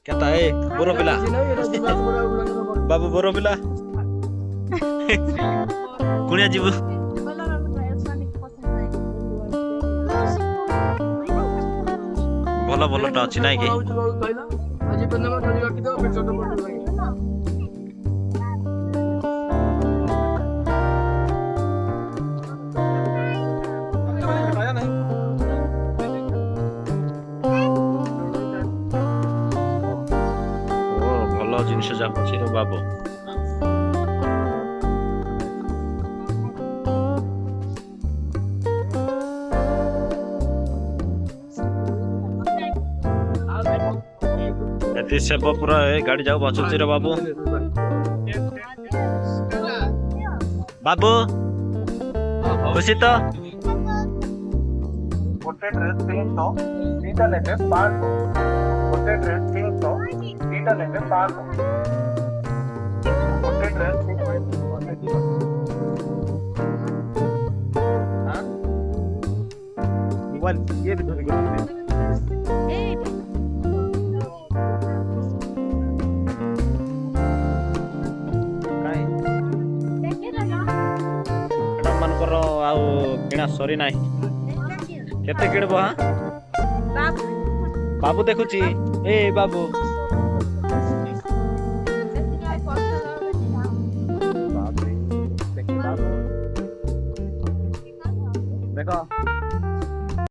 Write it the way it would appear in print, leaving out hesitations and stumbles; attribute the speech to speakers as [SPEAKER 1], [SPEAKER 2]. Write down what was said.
[SPEAKER 1] केता ए बोरो पिला बाबू बोरो पिला कुणिया जीवु भल भल टा अछि नाइ कि जिनिस जाक अछि रे बाबू एति सेब पूरा गाड़ी जाऊ बचुछि रे बाबू बाबू खुशी तो
[SPEAKER 2] गोटे ड्रेस 300 तीटा लेबे 500 गोटे ड्रेस 300 तीटा लेबे 500 गोटे ड्रेस हां मोबाइल ये भी धरी गयो काई एटा मन करो आउ किना सरी नाही केते किणबो हां बाबू देखुची ए बाबू देखो